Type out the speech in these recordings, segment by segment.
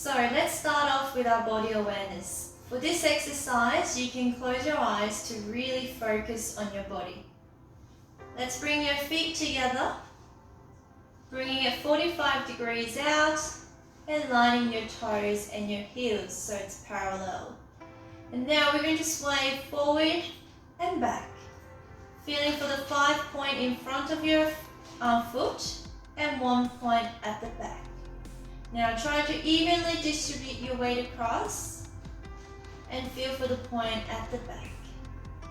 So let's start off with our body awareness. For this exercise, you can close your eyes to really focus on your body. Let's bring your feet together, bringing it 45 degrees out and lining your toes and your heels so it's parallel. And now we're going to sway forward and back, feeling for the 5 point in front of your foot and 1 point at the back. Now try to evenly distribute your weight across and feel for the point at the back.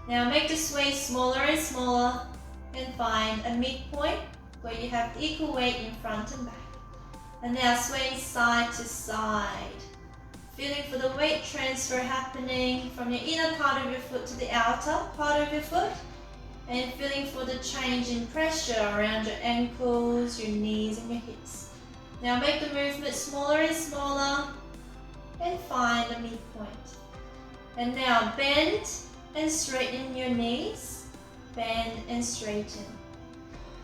Now make the sway smaller and smaller and find a midpoint where you have equal weight in front and back. And now swaying side to side, feeling for the weight transfer happening from your inner part of your foot to the outer part of your foot, and feeling for the change in pressure around your ankles, your knees and your hips. Now make the movement smaller and smaller and find a midpoint. And now bend and straighten your knees, bend and straighten.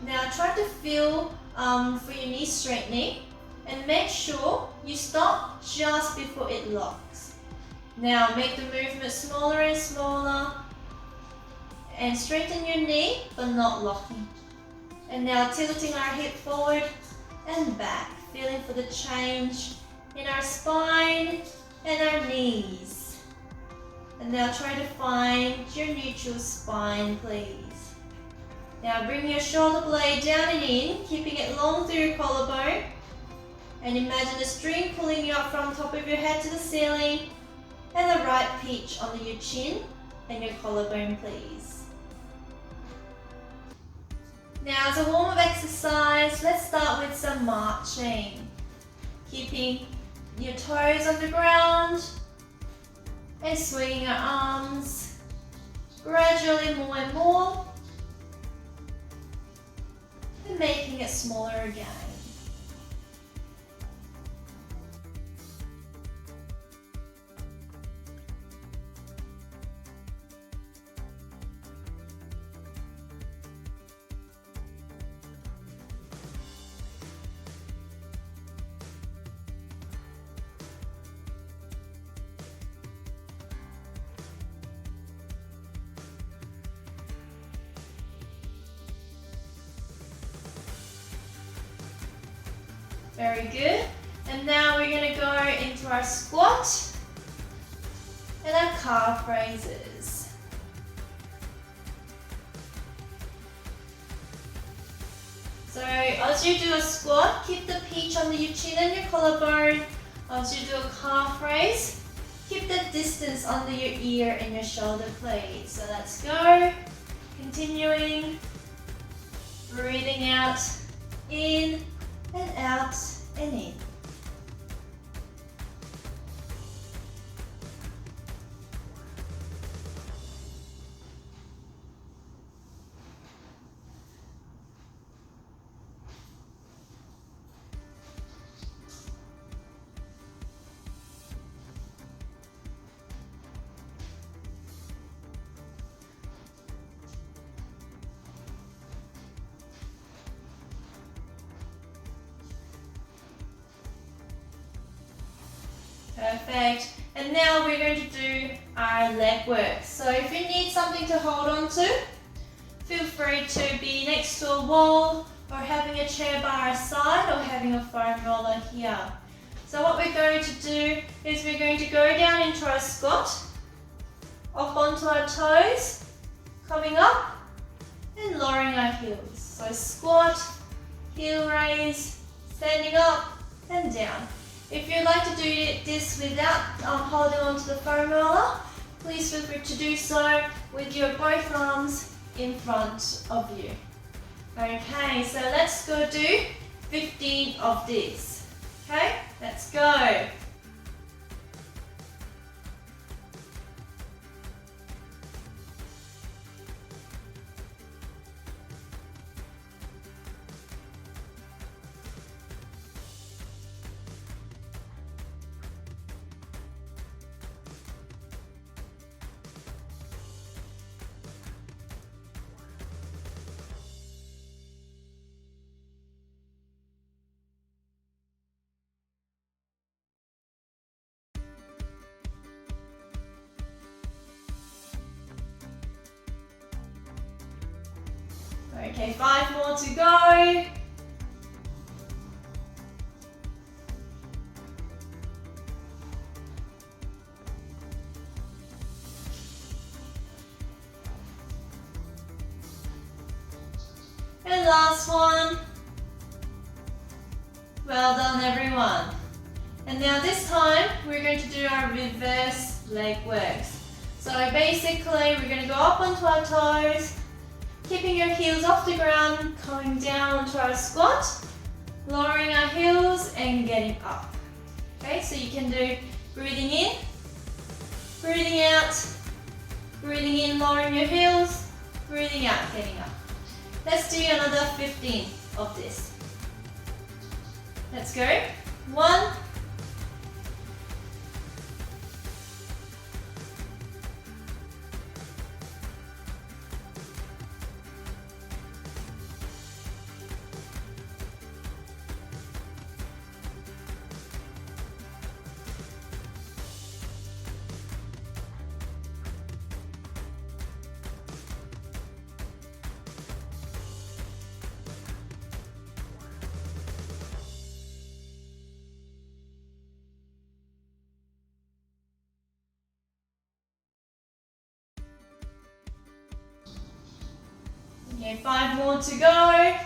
Now try to feel for your knee straightening and make sure you stop just before it locks. Now make the movement smaller and smaller and straighten your knee but not locking. And now tilting our hip forward and back, feeling for the change in our spine and our knees. And now try to find your neutral spine, please. Now bring your shoulder blade down and in, keeping it long through your collarbone. And imagine a string pulling you up from top of your head to the ceiling and the right peach under your chin and your collarbone, please. Now as a warm-up exercise, let's start with some marching. Keeping your toes on the ground and swinging your arms gradually more and more and making it smaller again. Very good. And now we're going to go into our squat and our calf raises. So as you do a squat, keep the peach under your chin and your collarbone. As you do a calf raise, keep the distance under your ear and your shoulder, please. So let's go. Continuing. Breathing out, in and out and in. Perfect. And now we're going to do our leg work. So if you need something to hold on to, feel free to be next to a wall or having a chair by our side or having a foam roller here. So what we're going to do is we're going to go down into our squat, up onto our toes, coming up and lowering our heels. So squat, heel raise, standing up and down. If you'd like to do this without holding on to the foam roller, please feel free to do so with your both arms in front of you. Okay, so let's go do 15 of this. Okay, let's go. Okay, 5 more to go. And last one. Well done, everyone. And now this time, we're going to do our reverse leg works. So basically, we're going to go up onto our toes, keeping your heels off the ground, coming down onto our squat, lowering our heels and getting up. Okay, so you can do breathing in, breathing out, breathing in, lowering your heels, breathing out, getting up. Let's do another 15 of this. Let's go. 1, 5 more to go.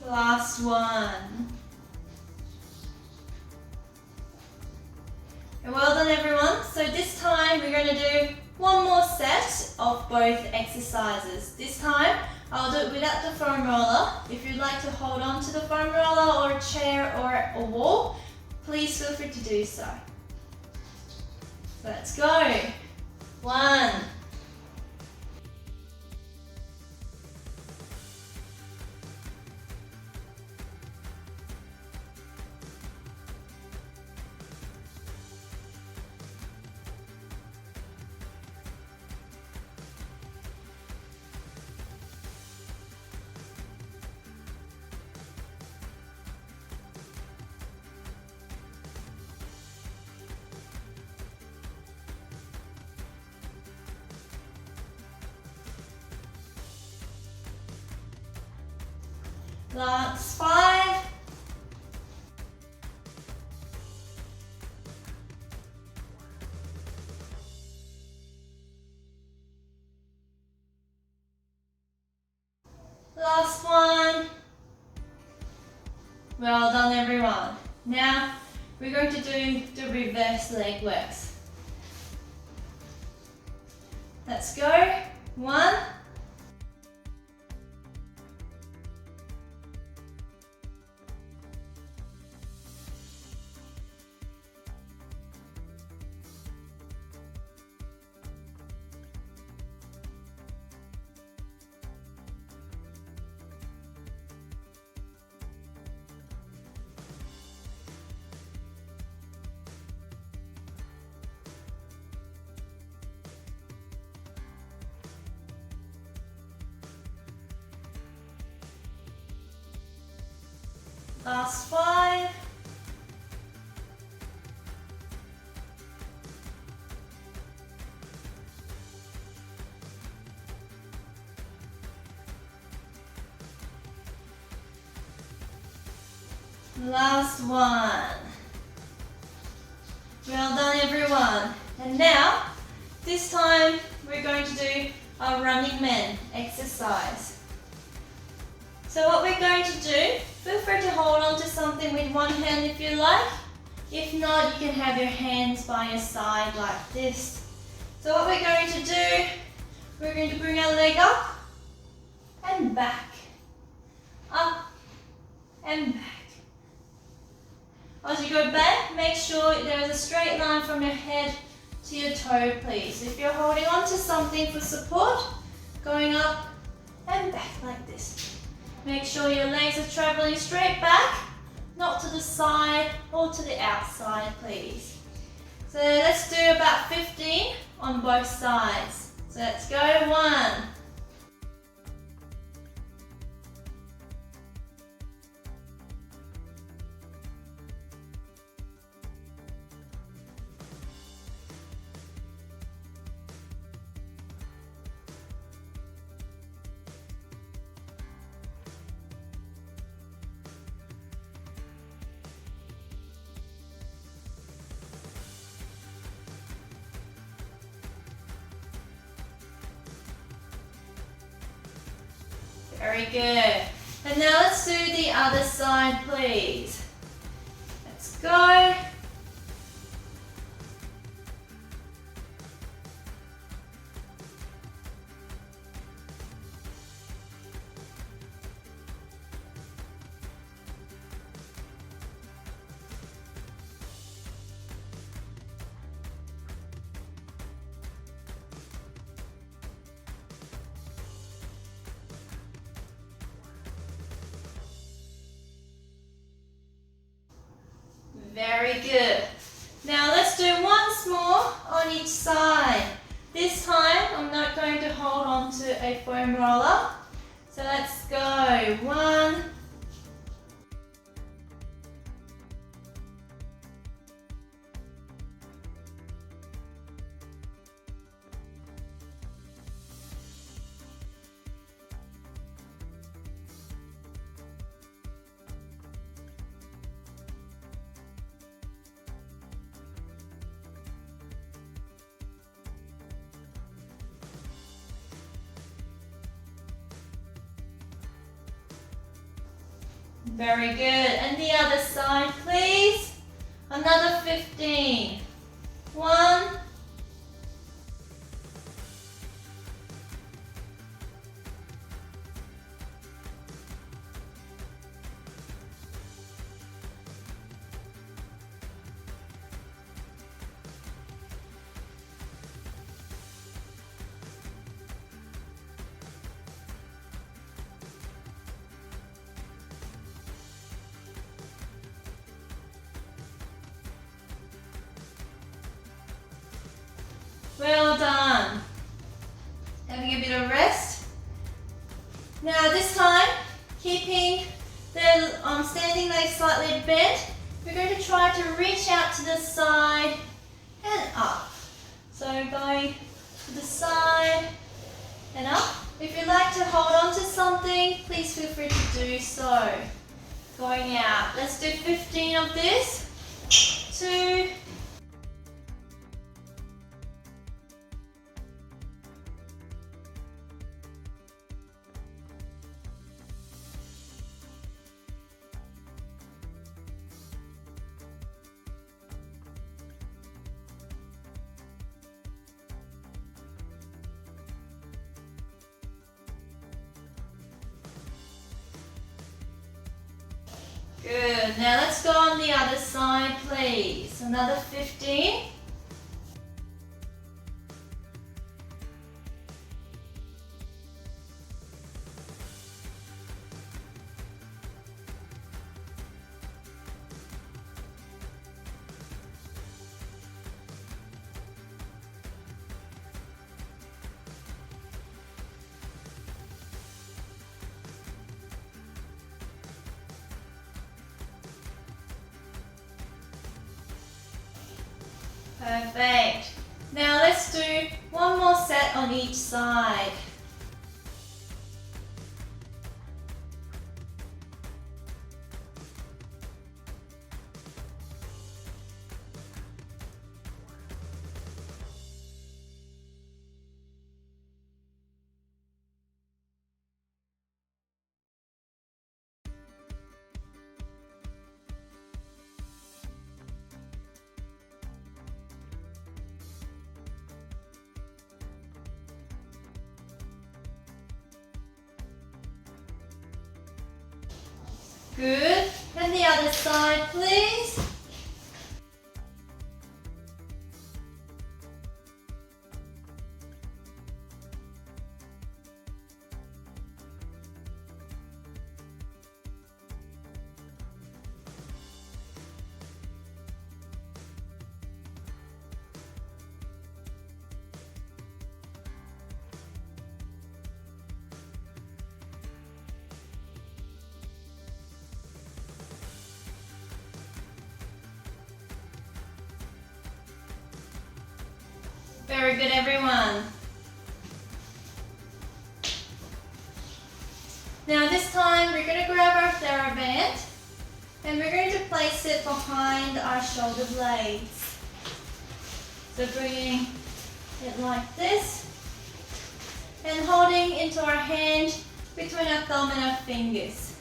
Last one. And well done, everyone. So this time we're going to do one more set of both exercises. This time I'll do it without the foam roller. If you'd like to hold on to the foam roller or a chair or a wall, please feel free to do so. Let's go. 1, 5. Last one. Well done, everyone. Now we're going to do the reverse leg works. Let's go. 1, last 5. Last one. Well done, everyone. And now, this time we're going to do our running man exercise. So what we're going to do, feel free to hold on to something with one hand if you like. If not, you can have your hands by your side like this. So what we're going to do, we're going to bring our leg up and back. Up and back. As you go back, make sure there is a straight line from your head to your toe, please. If you're holding on to something for support, going up and back like this. Make sure your legs are traveling straight back, not to the side or to the outside, please. So let's do about 15 on both sides. So let's go. 1, Very good. And now let's do the other side, please. Let's go. Very good. Now let's do once more on each side. This time I'm not going to hold on to a foam roller. So let's go. 1, 2. Very good. And the other side, please. Another 15. 1, 2. Well done. Having a bit of rest. Now this time, keeping the standing legs slightly bent, we're going to try to reach out to the side and up. So going to the side and up. If you'd like to hold on to something, please feel free to do so. Going out. Let's do 15 of this. 2, 'Good. Now let's go on the other side, please. Another 15. Perfect. Now let's do one more set on each side. Good. And the other side, please. Very good, everyone. Now this time we're going to grab our TheraBand and we're going to place it behind our shoulder blades. So bringing it like this and holding into our hand between our thumb and our fingers.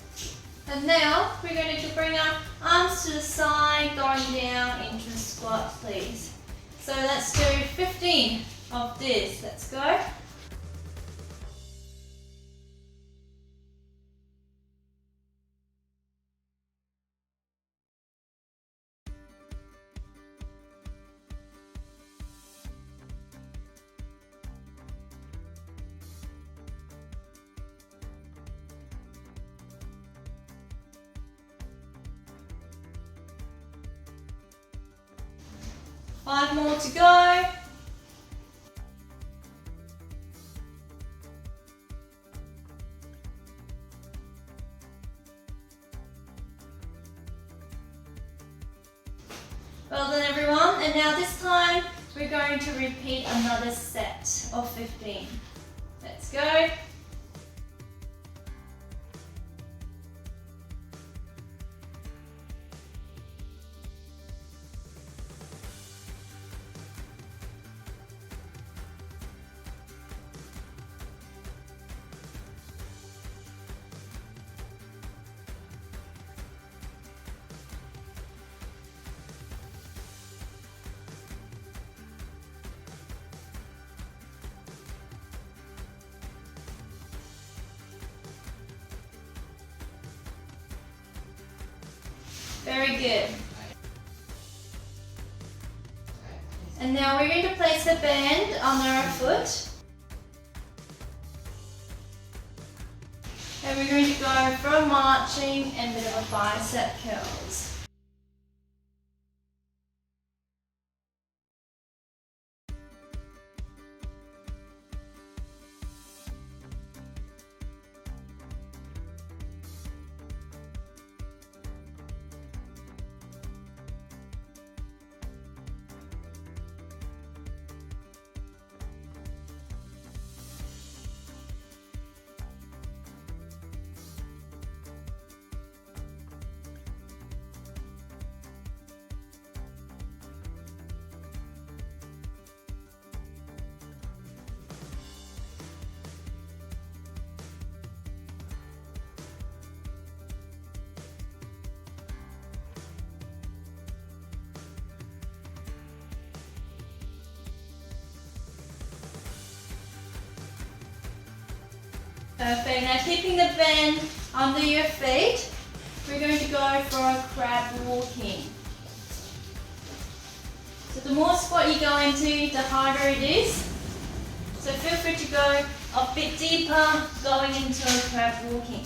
And now we're going to bring our arms to the side, going down into a squat, please. So let's do 15 of this. Let's go. Five more to go. Well done everyone, and now this time we're going to repeat another set of 15. Let's go. Very good. And now we're going to place the band under our foot. And we're going to go from marching and bit of a bicep curls. Perfect. Now keeping the band under your feet, we're going to go for a crab walking. So the more squat you go into, the harder it is. So feel free to go a bit deeper going into a crab walking.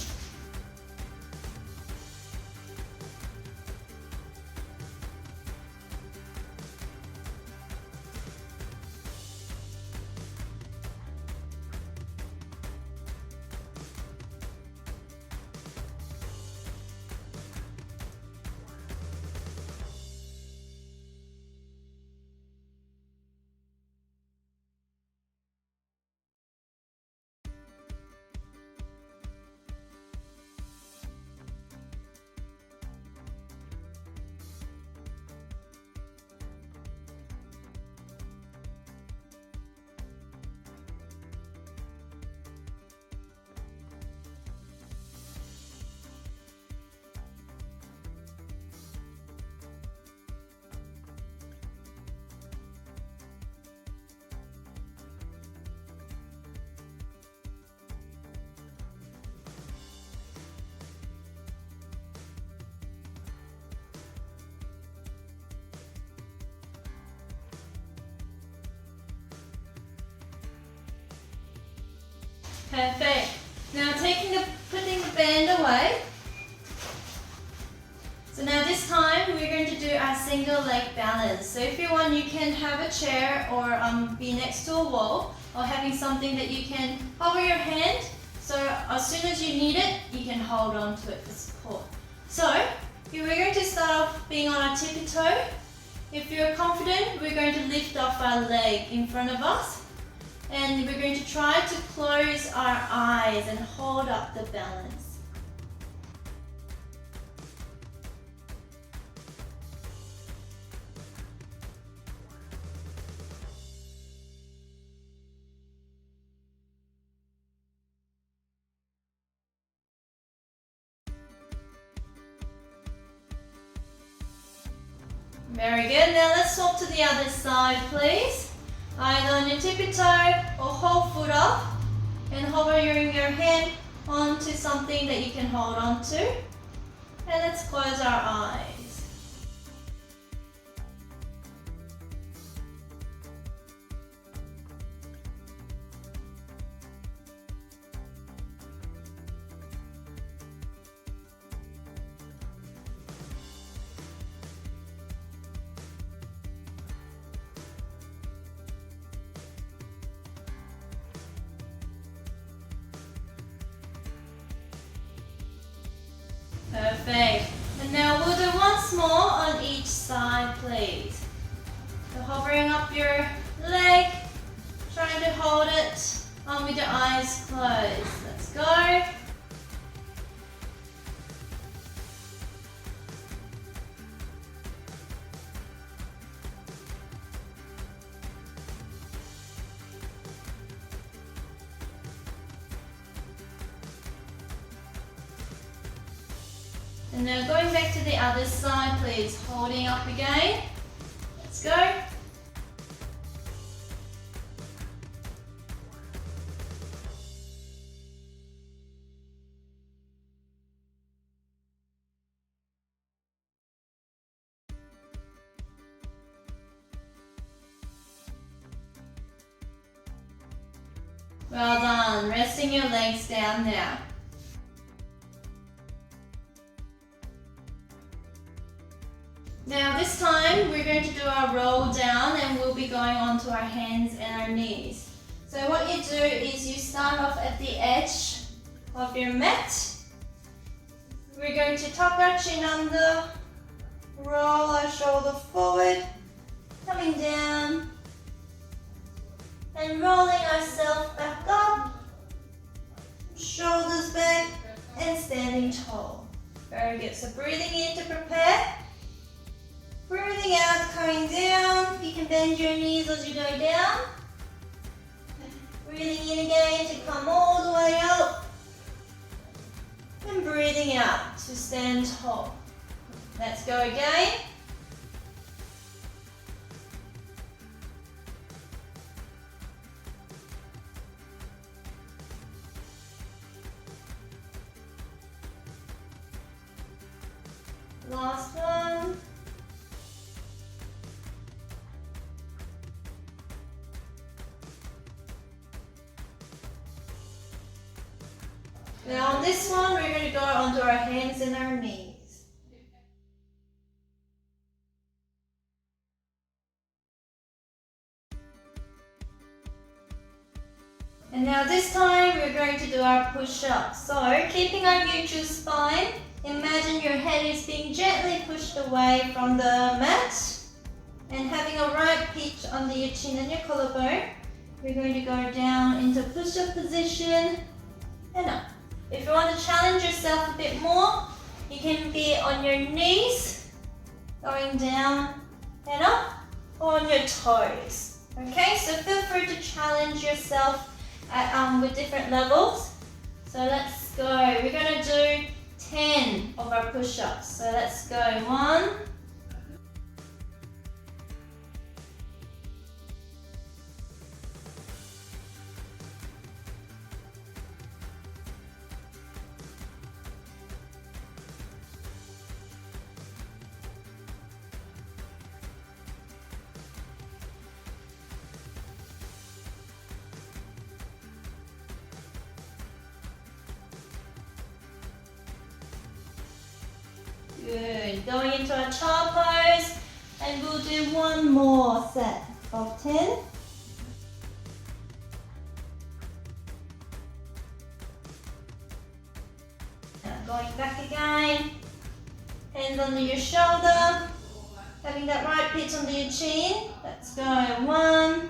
Perfect. Now putting the band away. So now this time we're going to do our single leg balance. So if you want, you can have a chair or be next to a wall, or having something that you can hover your hand. So as soon as you need it, you can hold on to it for support. So here we're going to start off being on our tippy toe. If you're confident, we're going to lift off our leg in front of us. And we're going to try to close our eyes and hold up the balance. Very good. Now let's swap to the other side, please. Either on your tippy toe or whole foot up and hovering your hand onto something that you can hold on to. And let's close our eyes. Perfect. And now we'll do once more on each side, please. So hovering up your leg, trying to hold it with your eyes closed. Let's go. And now going back to the other side, please. Holding up again. Let's go. Well done. Resting your legs down now. Now this time we're going to do our roll down and we'll be going onto our hands and our knees. So what you do is you start off at the edge of your mat. We're going to tuck our chin under, roll our shoulder forward, coming down and rolling ourselves back up, shoulders back and standing tall. Very good. So breathing in to prepare. Breathing out, coming down. You can bend your knees as you go down. Breathing in again to come all the way up. And breathing out to stand tall. Let's go again. Last one. Now on this one, we're going to go onto our hands and our knees. And now this time, we're going to do our push-ups. So, keeping our neutral spine, imagine your head is being gently pushed away from the mat and having a right pitch under your chin and your collarbone. We're going to go down into push-up position and up. If you want to challenge yourself a bit more, you can be on your knees, going down and up, or on your toes. Okay, so feel free to challenge yourself with different levels. So let's go. We're going to do 10 of our push-ups. So let's go. 1, good. Going into our child pose, and we'll do one more set of 10. Going back again, hands under your shoulder, having that right pitch under your chin. Let's go. 1,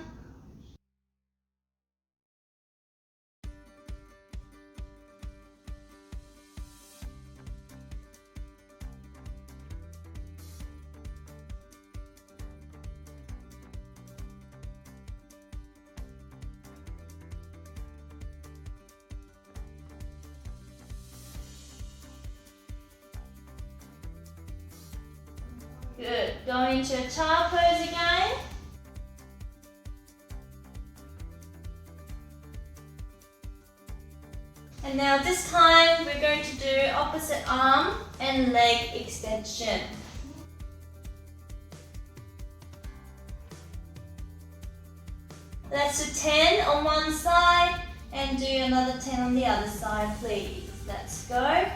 2. Good. Going into a child pose again. And now this time we're going to do opposite arm and leg extension. Let's do 10 on one side and do another 10 on the other side, please. Let's go.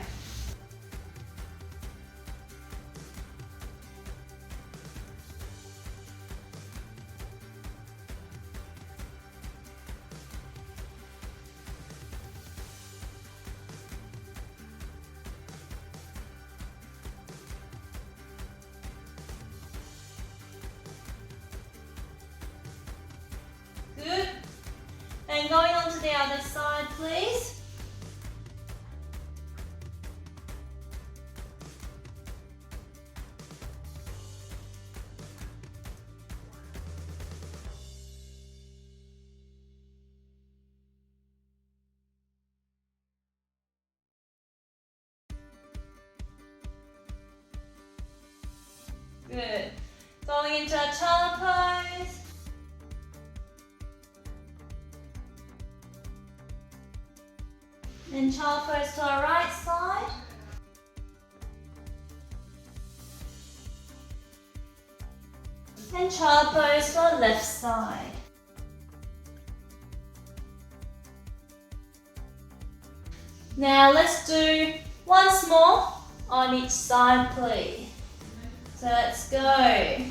Good. And going on to the other side, please. Good. Going into our child pose. And child pose to our right side. And child pose to our left side. Now let's do once more on each side, please. So let's go.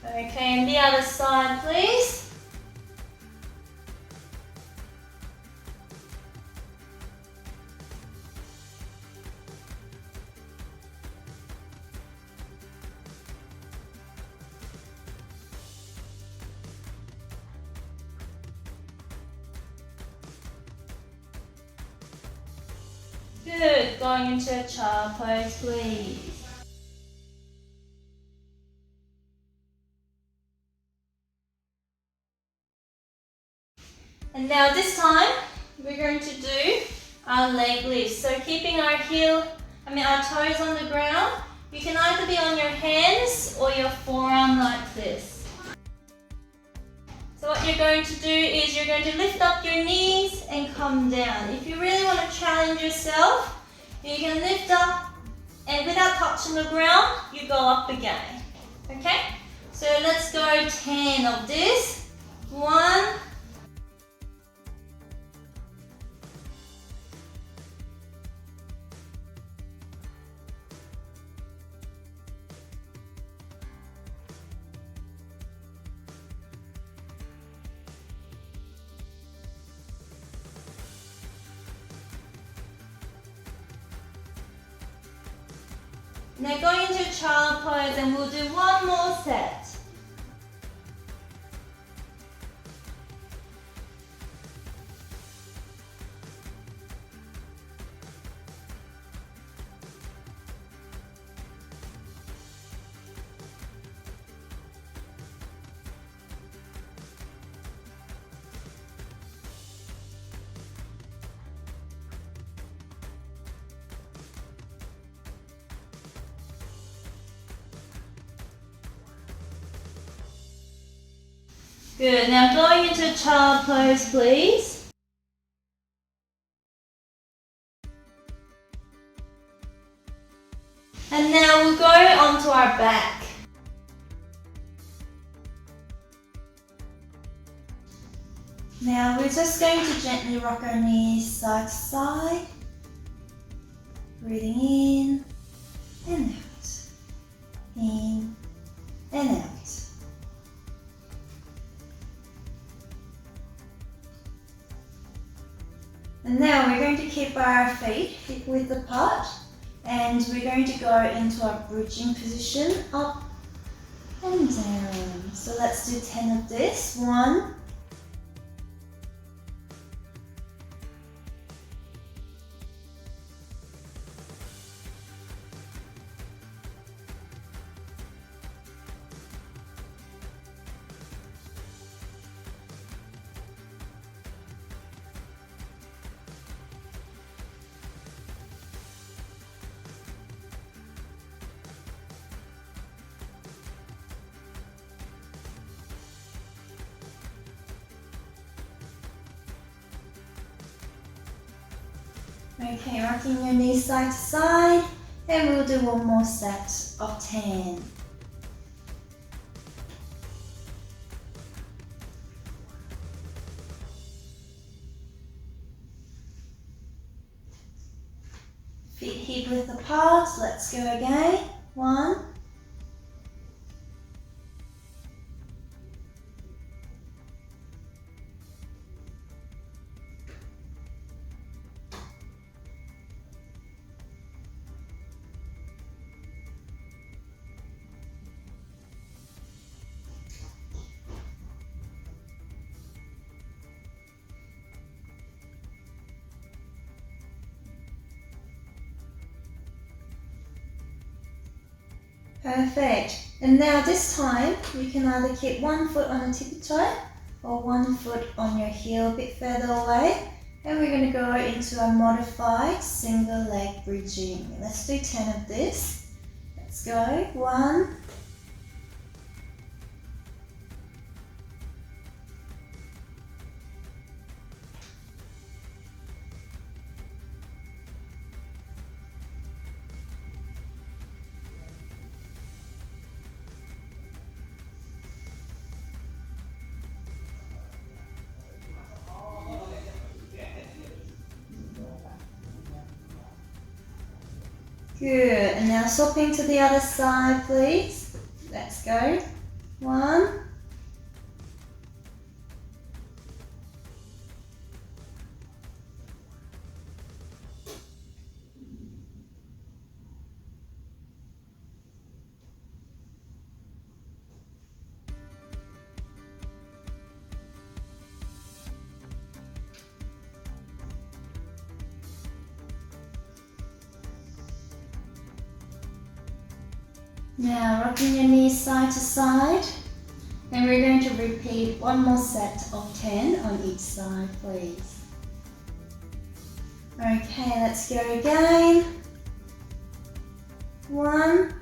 Okay, and the other side, please. Good, going into a child pose, please. And now this time, we're going to do our leg lifts. So keeping our our toes on the ground. You can either be on your hands or your forearm like this. So what you're going to do is you're going to lift up your knees and come down. If you really want to challenge yourself, you can lift up and without touching the ground, you go up again. Okay? So let's go 10 of this. 1, 2. Now going into child pose and we'll do one more set. Good, now going into child pose, please. And now we'll go onto our back. Now we're just going to gently rock our knees side to side. Breathing in and out. In and out. And now we're going to keep our feet hip width apart and we're going to go into our bridging position, up and down. So let's do 10 of this. 1, Okay, rocking your knees side to side, and we'll do one more set of 10. Feet hip width apart, let's go again. 1, 'Perfect. And now this time, you can either keep one foot on the tippy toe or one foot on your heel a bit further away. And we're going to go into a modified single leg bridging. Let's do 10 of this. Let's go. 1, good. And now swapping to the other side, please. Let's go. 1, 'Now rocking your knees side to side, and we're going to repeat one more set of 10 on each side, please. Okay, let's go again. 1,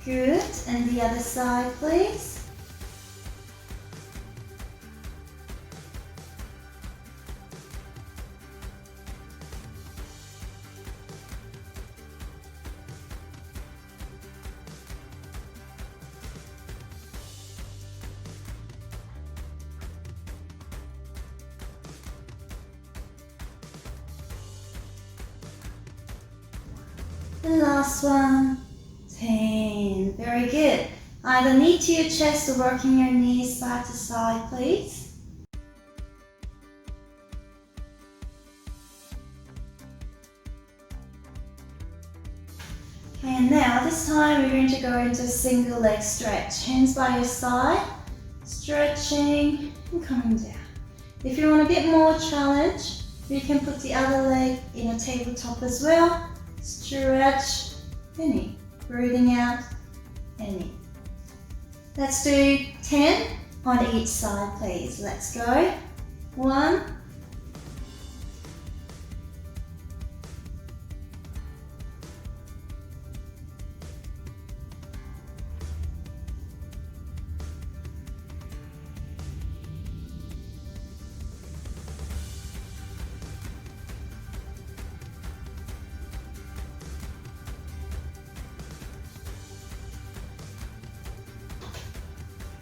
'Good. And the other side, please. The last one. 10. Very good. Either knee to your chest or working your knees side to side, please. Okay, and now this time we're going to go into a single leg stretch. Hands by your side, stretching and coming down. If you want a bit more challenge, you can put the other leg in a tabletop as well. Stretch the knee. Breathing out and in. Let's do 10 on each side, please. Let's go. 1,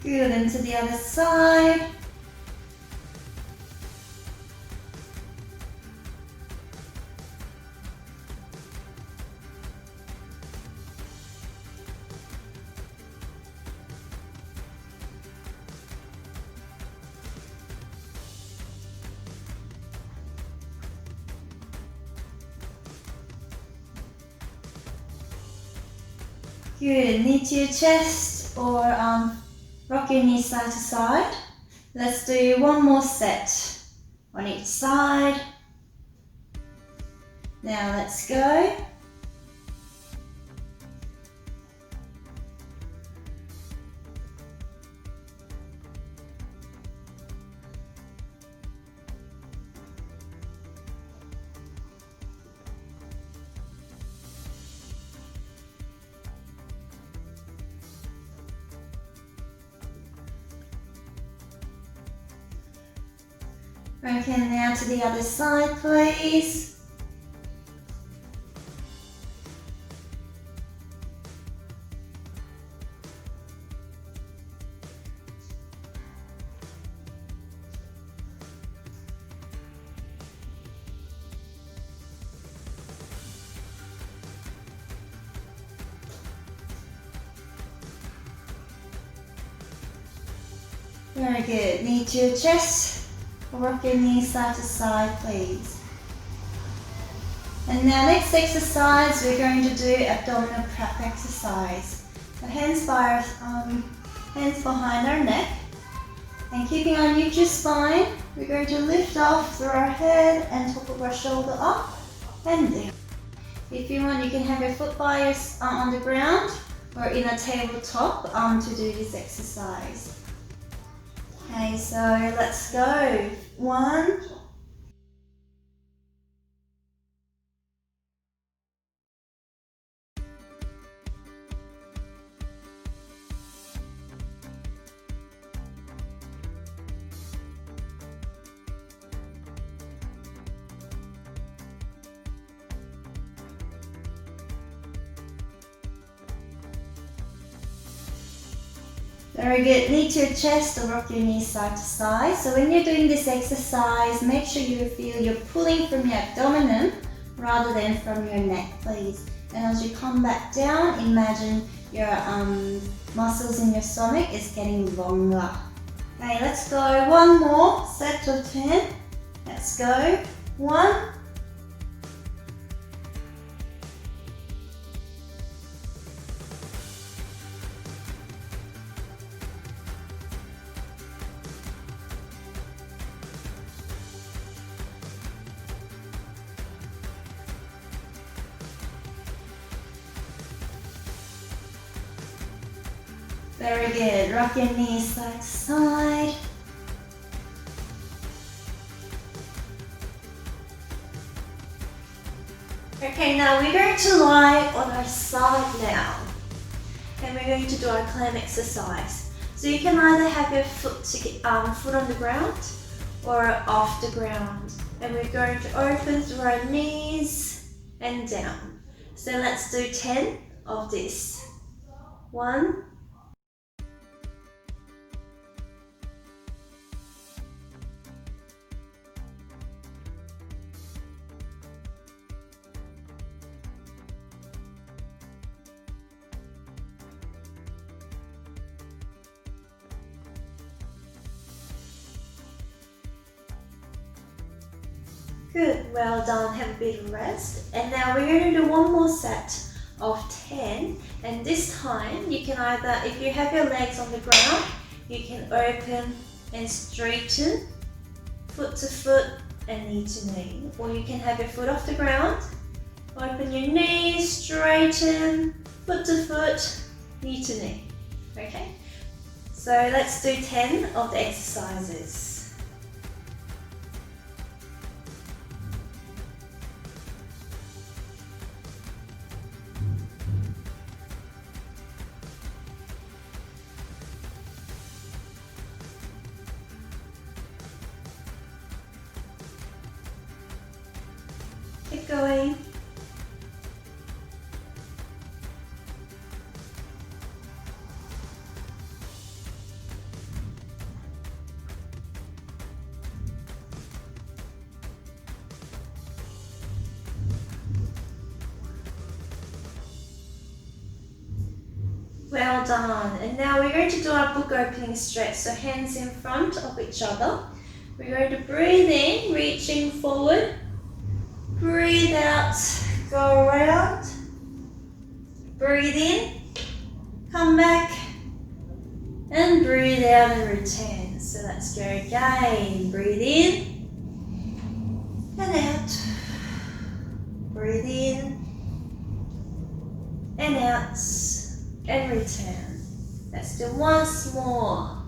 'Good. Into the other side. Good. Knee to your chest or rock your knees side to side. Let's do one more set on each side. Now let's go. Okay, now to the other side, please. Very good. Knee to your chest. Rock your knees side to side, please. And now next exercise, we're going to do abdominal prep exercise. So hands behind our neck. And keeping our neutral spine, we're going to lift off through our head and top of our shoulder up and down. If you want, you can have your foot on the ground or in a tabletop to do this exercise. Okay, so let's go. 1, very good. Knee to your chest or rock your knees side to side. So when you're doing this exercise, make sure you feel you're pulling from your abdomen rather than from your neck, please. And as you come back down, imagine your muscles in your stomach is getting longer. Okay, let's go. One more set of 10. Let's go. 1, 2. Very good. Rock your knees side to side. Okay, now we're going to lie on our side now. And we're going to do our climb exercise. So you can either have your foot on the ground or off the ground. And we're going to open through our knees and down. So let's do 10 of this. 1, 2. Good, well done, have a bit of rest. And now we're going to do one more set of 10. And this time you can either, if you have your legs on the ground, you can open and straighten, foot to foot and knee to knee. Or you can have your foot off the ground, open your knees, straighten, foot to foot, knee to knee. Okay, so let's do 10 of the exercises. Keep going. Well done. And now we're going to do our book opening stretch. So hands in front of each other. We're going to breathe in, reaching forward. Breathe out, go around. Breathe in, come back, and breathe out and return. So let's go again. Breathe in and out. Breathe in and out and return. Let's do once more.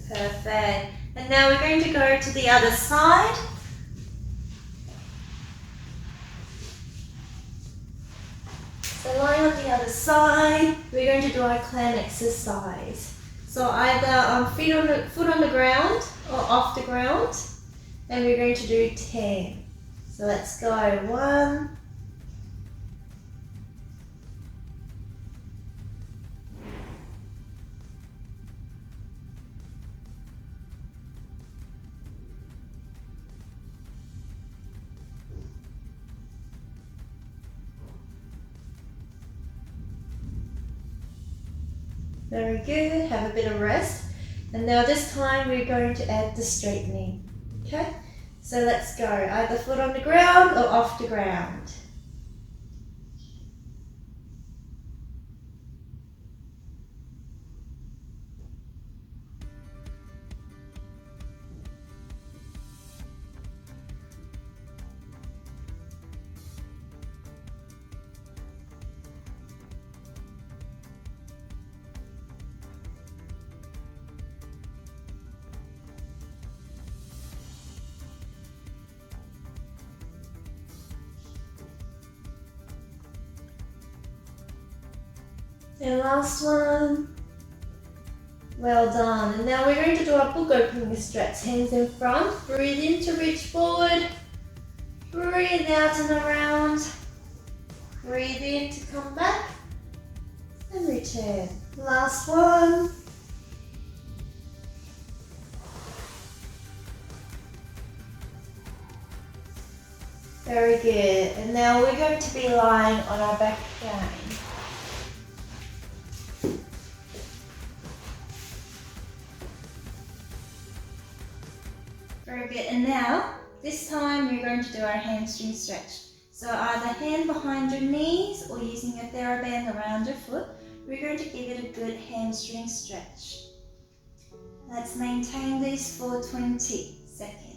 Perfect. And now we're going to go to the other side. So lying on the other side, we're going to do our clam exercise. So either foot on the ground or off the ground, and we're going to do 10. So let's go. 1, 2. Very good. Have a bit of rest. And now this time we're going to add the straightening. Okay? So let's go. Either foot on the ground or off the ground. And last one. Well done. And now we're going to do our book opening stretch. Hands in front. Breathe in to reach forward. Breathe out and around. Breathe in to come back. And return. Last one. Very good. And now we're going to be lying on our back again. Very good. And now, this time we're going to do our hamstring stretch. So either hand behind your knees or using a TheraBand around your foot, we're going to give it a good hamstring stretch. Let's maintain this for 20 seconds.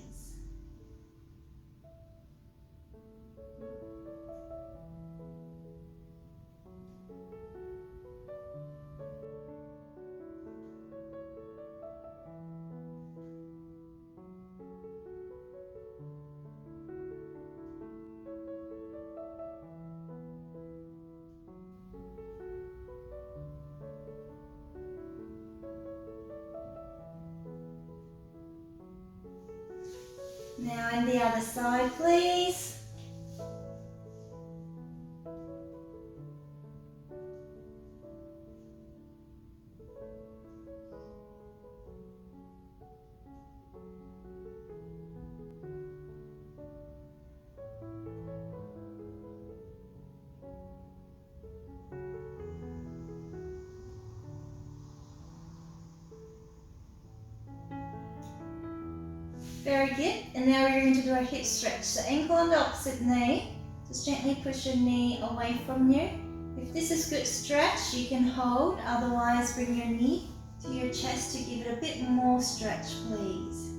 Now on the other side, please. Very good. And now we're going to do our hip stretch. So ankle on the opposite knee. Just gently push your knee away from you. If this is good stretch, you can hold. Otherwise, bring your knee to your chest to give it a bit more stretch, please.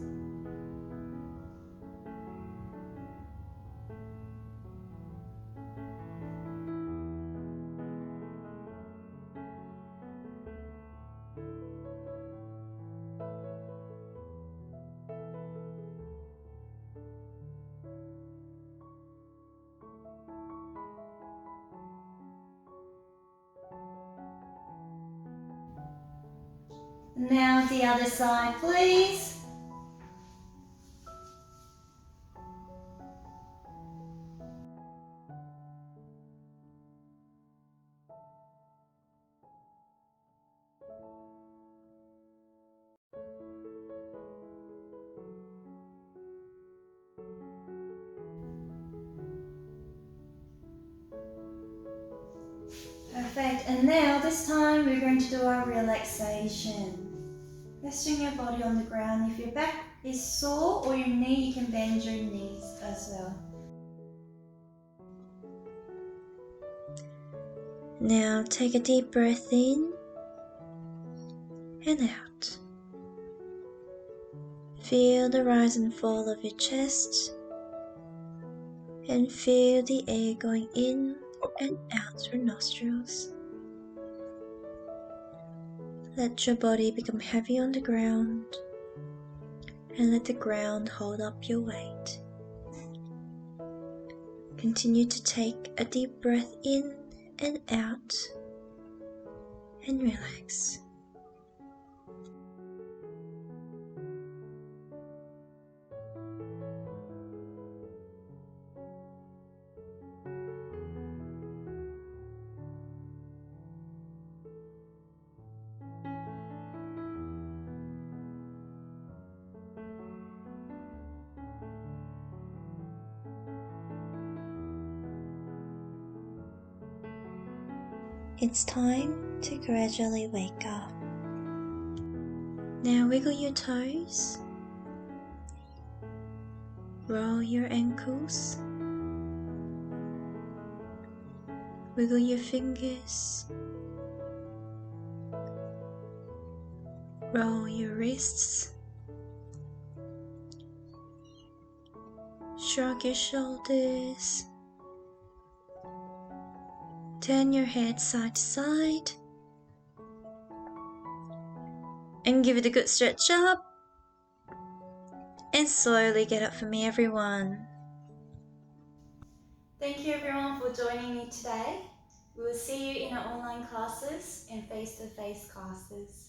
Now the other side, please. Perfect. And now this time we're going to do our relaxation. Resting your body on the ground. If your back is sore or your knee, you can bend your knees as well. Now take a deep breath in and out. Feel the rise and fall of your chest, and feel the air going in and out through nostrils. Let your body become heavy on the ground, and let the ground hold up your weight. Continue to take a deep breath in and out, and relax. It's time to gradually wake up. Now wiggle your toes, roll your ankles, wiggle your fingers, roll your wrists, shrug your shoulders, turn your head side to side, and give it a good stretch up, and slowly get up for me, everyone. Thank you everyone for joining me today. We will see you in our online classes and face-to-face classes.